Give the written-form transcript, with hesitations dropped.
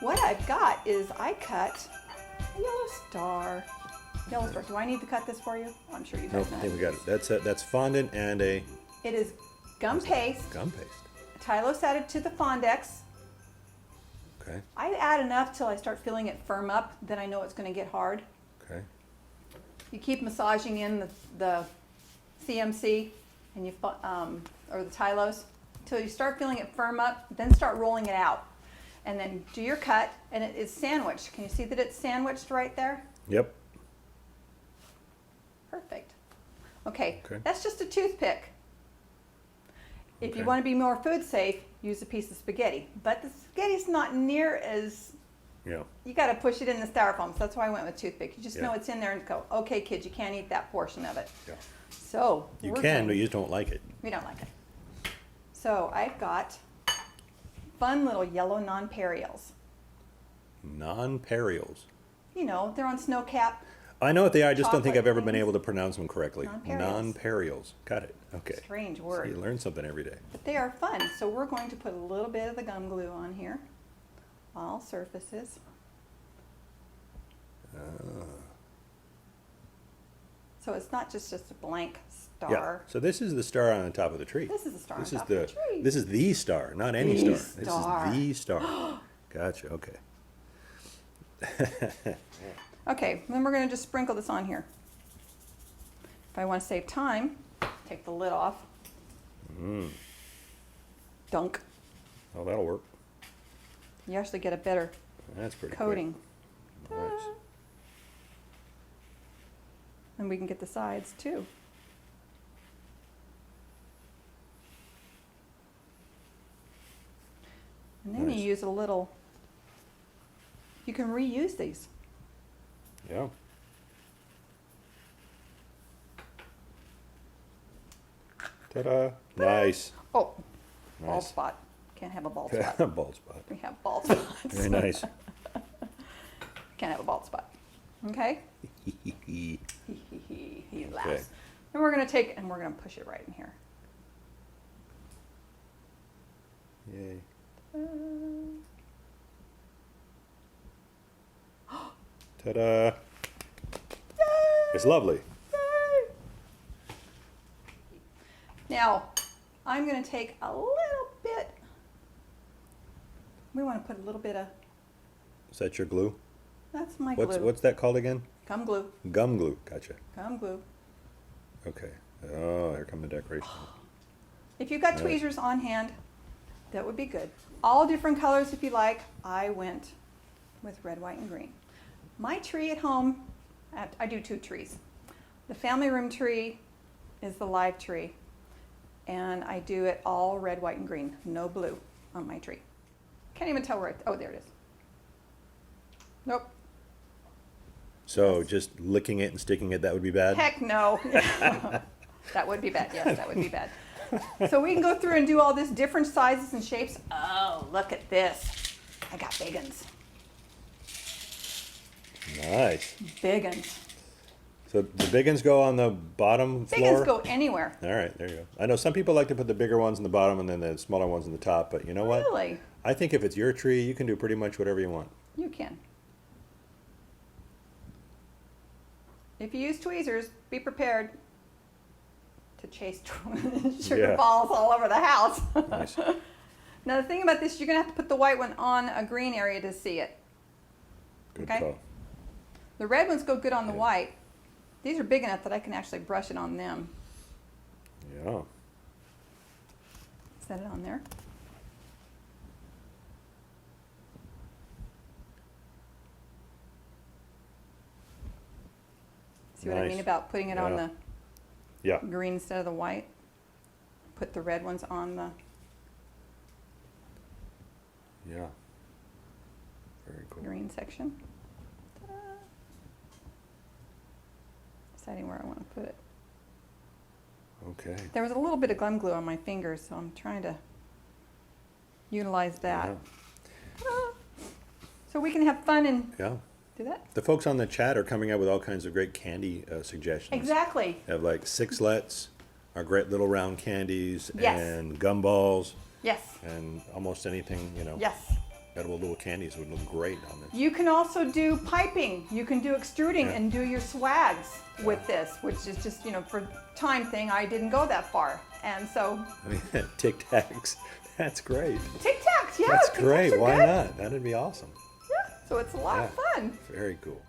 what I've got is I cut a yellow star. Yellow star. Do I need to cut this for you? I'm sure you guys Nope, know. I think we got it. That's fondant and a It is gum paste. gum paste. Tylose added to the Fondex. Okay. I add enough till I start feeling it firm up. Then I know it's going to get hard. Okay. You keep massaging in the CMC and you or the Tylose until you start feeling it firm up. Then start rolling it out, and then do your cut. And it is sandwiched. Can you see that it's sandwiched right there? Yep. Perfect. Okay, Okay. that's just a toothpick. If Okay. you want to be more food safe, use a piece of spaghetti. But the spaghetti's not near as, Yeah. you got to push it in the styrofoam. So that's why I went with toothpick. You just Yeah. know it's in there and go, okay, kids, you can't eat that portion of it. Yeah. So You we're can, going- but you just don't like it. we don't like it. So I've got fun little yellow nonpareils. Non-perials. You know, they're on snow cap. I know what they are. I just don't think Chocolate I've ever been things. able to pronounce them correctly. Non-perials. Non-perials. Got it. Okay. Strange So word. you learn something every day. But they are fun. So we're going to put a little bit of the gum glue on here. All surfaces. So it's not just a blank Yeah. star. So this is the star on the top of the tree. This is the star This on is top of the tree. This is the star, not any The star. star. This is the star. Gotcha. Okay. Okay, then we're going to just sprinkle this on here. If I want to save time, take the lid off. Dunk. Oh, that'll work. You actually get a better That's pretty coating. quick. Nice. And we can get the sides too. And then Nice. you use a little, you can reuse these. Yeah. Ta-da. Nice. Oh, bald Nice. spot. Can't have a bald spot. Bald spot. We have bald spots. Very nice. Can't have a bald spot. Okay? He laughs. Okay. And we're going to take, and we're going to push it right in here. Yay. Ta-da. It's lovely. Now, I'm going to take a little bit, we want to put a little bit of, Is that your glue? that's my glue. What's that called again? Gum glue. Gum glue. Gotcha. Gum glue. Okay. Oh, here come the decoration. If you've got Nice. tweezers on hand, that would be good. All different colors if you like. I went with red, white, and green. My tree at home, I do two trees. The family room tree is the live tree. And I do it all red, white, and green. No blue on my tree. Can't even tell where it, oh, there it is. Nope. So just licking it and sticking it, that would be bad? Heck no. That would be bad. Yes, that would be bad. So we can go through and do all this different sizes and shapes. Oh, look at this. I got big uns. Nice. Big uns. So the big ones go on the bottom Big floor? uns go anywhere. All right, there you go. I know some people like to put the bigger ones in the bottom and then the smaller ones in the top, but you know what? Really? I think if it's your tree, you can do pretty much whatever you want. You can. If you use tweezers, be prepared to chase sugar Yeah. balls all over the house. Nice. Now the thing about this, you're going to have to put the white one on a green area to see it. Good Okay. call. The red ones go good on the Yeah. white. These are big enough that I can actually brush it on them. Yeah. Set it on there. See what I Nice. mean about putting it on Yeah. the Yeah. green instead of the white? Put the red ones on the, Yeah. Very cool. green section. Ta-da. Deciding where I want to put it. Okay. There was a little bit of gum glue on my fingers, so I'm trying to utilize that. Yeah. Ta-da. So we can have fun and Yeah. do that. The folks on the chat are coming up with all kinds of great candy suggestions. Exactly. They have like sixlets, our great little round candies, Yes. and gumballs, Yes. and almost anything, you know. Yes. edible little candies would look great on this. You can also do piping. You can do extruding Yeah. and do your swags with this, which is just, for time thing, I didn't go that far. And so, I mean, Tic Tacs, that's great. Tic Tacs, yeah. That's Tic Tacs great. are Why good. not? That'd be awesome. Yeah, so it's a lot of Yeah. fun. Very cool.